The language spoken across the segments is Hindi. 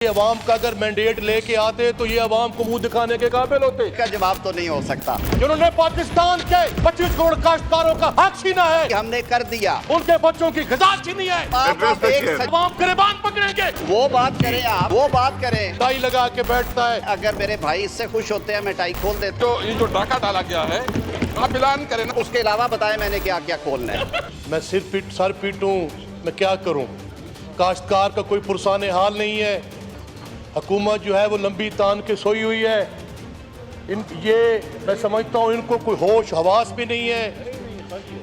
अवाम का अगर मैंडेट लेके आते तो ये अवाम को मुंह दिखाने के काबिल होते। का जवाब तो नहीं हो सकता। जिन्होंने पाकिस्तान के 25 करोड़ काश्तकारों का हक छीना है, हमने कर दिया। उनके बच्चों की ग़िज़ा छीनी है। आप अवाम गिरबान पकड़ेंगे। वो बात करें, आप वो बात करें। टाई लगा के बैठता है। अगर मेरे भाई इससे खुश होते हैं मैं टाई खोल देता हूँ। तो ये जो डाका डाला गया है आप ऐलान करें ना। उसके अलावा बताएं मैंने क्या क्या खोलना है। मैं सर पीटूं, मैं क्या करूं? काश्तकार का कोई पुरसाने हाल नहीं है। हुकूमत जो है वो लंबी तान के सोई हुई है। ये मैं समझता हूँ इनको कोई होश हवास भी नहीं है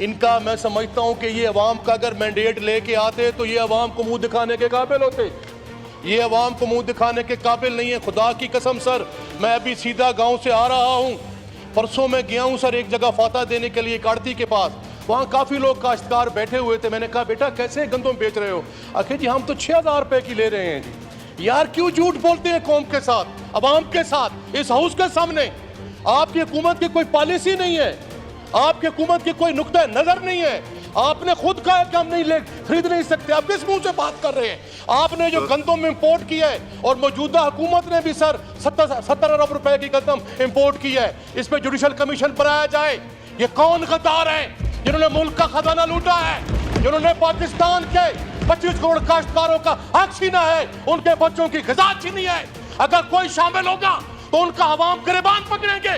इनका। मैं समझता हूँ कि ये अवाम का अगर मैंडेट लेके आते तो ये अवाम को मुंह दिखाने के काबिल होते। ये अवाम को मुंह दिखाने के काबिल नहीं है। खुदा की कसम सर, मैं अभी सीधा गांव से आ रहा हूँ। परसों मैं गया हूँ सर एक जगह फाता देने के लिए काड़ती के पास। वहाँ काफ़ी लोग काश्तकार बैठे हुए थे। मैंने कहा बेटा कैसे गंदम बेच रहे हो? आखिर जी हम तो 6,000 रुपये की ले रहे हैं जी। यार क्यों झूठ बोलते हैं कौम के साथ, अवाम के साथ, इस हाउस के सामने? आपकी हुकूमत की कोई पॉलिसी नहीं है, आपकी हुकूमत की कोई नुक्ता नजर नहीं है। आपने खुद कहा कि हम नहीं खरीद नहीं सकते, आप किस मुंह से बात कर रहे हैं? आपने जो गंदम इंपोर्ट किया है और मौजूदा हुकूमत ने भी सर 70 अरब रुपए की गंदम इंपोर्ट की है, इस पर जुडिशल कमीशन बनाया जाए। ये कौन गद्दार है जिन्होंने मुल्क का खजाना लूटा है, जिन्होंने पाकिस्तान के 25 करोड़ काश्तकारों का हक छीना है, उनके बच्चों की ग़िज़ा छीनी है? अगर कोई शामिल होगा तो उनका अवाम गिरबान पकड़ेंगे।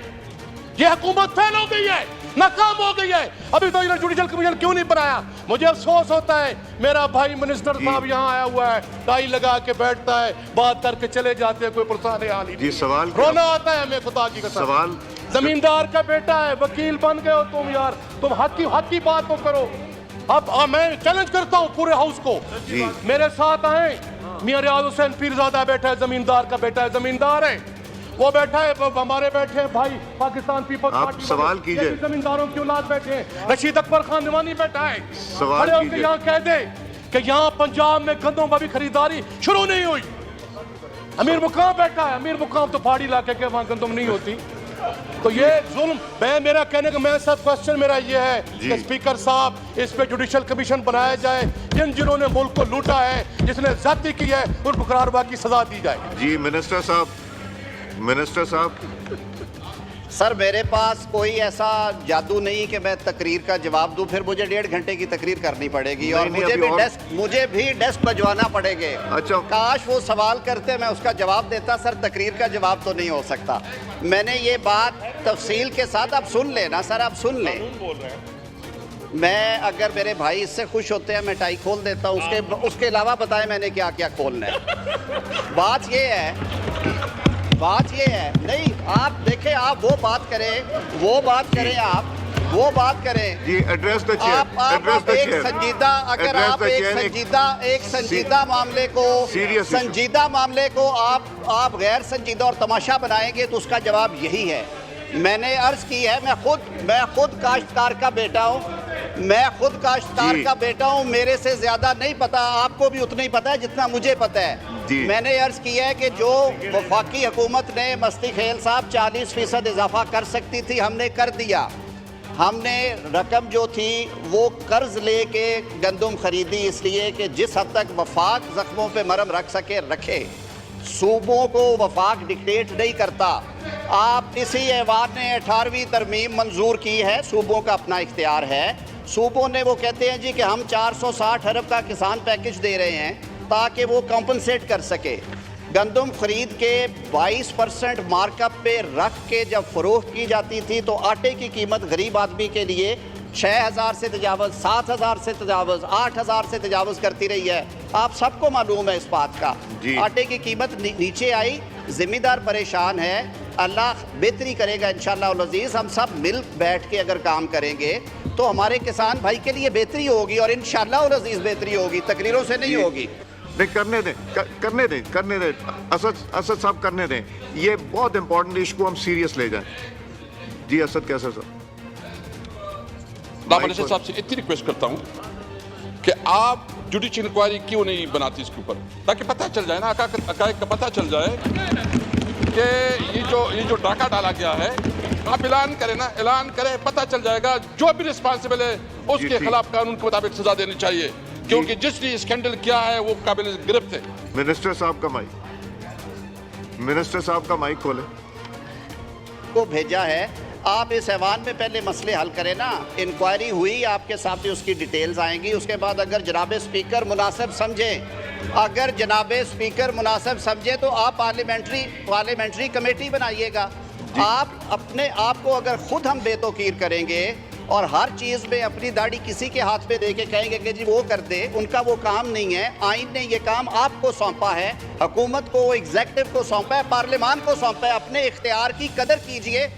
ये हुकूमत फेल हो गई है, नाकाम हो गई है। अभी तो इन्होंने जुडिशल कमीशन क्यों नहीं बनाया? मुझे अफसोस होता है। मेरा भाई मिनिस्टर साहब यहाँ आया हुआ है, टाई लगा के बैठता है, बात करके चले जाते हैं, कोई पुरसाने हाल ही नहीं। सवाल रोना आता है हमें खुदा की कसम। सवाल जमींदार का बेटा है, वकील बन गए हो तुम यार, तुम हक की बात तो करो। अब मैं चैलेंज करता हूँ पूरे हाउस को, मेरे साथ आए। मियां रियाज हुसैन पीरजादा बैठा है, जमींदार का बेटा है, जमींदार है वो बैठा है, हमारे बैठे हैं भाई पाकिस्तान पीपल्स पार्टी, सवाल कीजिए। जमींदारों की औलाद बैठे हैं। रशीद अकबर खान निवानी बैठा है। सवाल कीजिए। यहाँ कह दे कि यहाँ पंजाब में गंदम अभी खरीदारी शुरू नहीं हुई। अमीर मुकाम बैठा है, अमीर मुकाम तो पहाड़ी इलाके के वहाँ गंदम नहीं होती। तो ये जुल्म, मेरा कहने का मैं सब क्वेश्चन मेरा ये है कि स्पीकर साहब इस पे जुडिशल कमीशन बनाया जाए। जिन्होंने मुल्क को लूटा है, जिसने ज्यादती की है, उनको करारवा की सजा दी जाए। जी मिनिस्टर साहब सर मेरे पास कोई ऐसा जादू नहीं कि मैं तकरीर का जवाब दूं, फिर मुझे 1.5 घंटे की तकरीर करनी पड़ेगी और मुझे भी डेस्क बजवाना पड़ेगा। अच्छा, काश वो सवाल करते मैं उसका जवाब देता। सर तकरीर का जवाब तो नहीं हो सकता। मैंने ये बात तफसील के साथ, आप सुन लेना सर, आप सुन लें। मैं अगर मेरे भाई इससे खुश होते हैं मैं टाई खोल देता हूँ। उसके अलावा बताएं मैंने क्या क्या खोलना है। बात ये है नहीं, आप देखें, आप वो बात करें, आप वो बात करें जी। Address the chair. आप एक संजीदा, अगर आप एक संजीदा मामले को आप गैर संजीदा और तमाशा बनाएंगे तो उसका जवाब यही है। मैंने अर्ज की है, मैं खुद काश्तकार का बेटा हूँ। मेरे से ज्यादा नहीं पता, आपको भी उतना ही पता है जितना मुझे पता है। मैंने अर्ज किया है कि जो वफाकी हुकूमत ने मस्ती खेल साहब 40% इजाफा कर सकती थी, हमने कर दिया। हमने रकम जो थी वो कर्ज लेके गंदम खरीदी, इसलिए कि जिस हद तक वफाक जख्मों पे मरहम रख सके रखे। सूबों को वफाक डिक्टेट नहीं करता। आप इसी ऐवान ने 18वीं तरमीम मंजूर की है, सूबों का अपना इख्तियार है। सूबों ने वो कहते हैं जी कि हम 460 अरब का किसान पैकेज दे रहे हैं ताकि वो कॉम्पनसेट कर सके। गंदम खरीद के 22% मार्कअप पे रख के जब फरोख्त की जाती थी तो आटे की कीमत गरीब आदमी के लिए 6,000 से तजावज़, 7,000 से तजावज़, 8,000 से तजावज़ करती रही है। आप सबको मालूम है इस बात का। आटे की कीमत नीचे आई, ज़िम्मेदार परेशान है। अल्लाह बेहतरी करेगा इंशाअल्लाह उल अज़ीज़। हम सब मिल बैठ के अगर काम करेंगे तो हमारे किसान भाई के लिए बेहतरी होगी और इंशाअल्लाह उल अज़ीज़ बेहतरी होगी, तकरीरों से नहीं होगी। नहीं, करने दें असद साहब, करने दें। ये बहुत इंपॉर्टेंट इशू हम सीरियस ले जाएं। जी असद कैसा सर? मिनिस्टर साहब से इतनी रिक्वेस्ट करता हूं कि आप जुडिशियल इंक्वायरी क्यों नहीं बनाती इसके ऊपर, ताकि पता चल जाए ना, हक़ाइक़ का पता चल जाए कि ये जो डाका डाला गया है। आप ऐलान करें ना, ऐलान करें, पता चल जाएगा। जो भी रिस्पॉन्सिबल है उसके खिलाफ कानून के मुताबिक सजा देनी चाहिए, क्योंकि जिसने स्कैंडल किया है वो काबिल गिरफ्त है। मिनिस्टर साहब का माइक। मिनिस्टर साहब का माइक खोले। को भेजा है, आप इस ऐवान में पहले मसले हल करें ना। इंक्वायरी हुई, आपके सामने उसकी डिटेल्स आएंगी। उसके बाद अगर जनाब स्पीकर मुनासिब समझें, अगर जनाब स्पीकर मुनासिब समझे तो आप पार्लियामेंट्री कमेटी बनाइएगा। आप अपने आप को अगर खुद हम बेतौकीर करेंगे और हर चीज़ में अपनी दाढ़ी किसी के हाथ में दे के कहेंगे कि जी वो कर दे, उनका वो काम नहीं है। आइन ने ये काम आपको सौंपा है, हुकूमत को, एग्जेक्टिव को सौंपा है, पार्लियामान को सौंपा है। अपने इख्तियार की कदर कीजिए।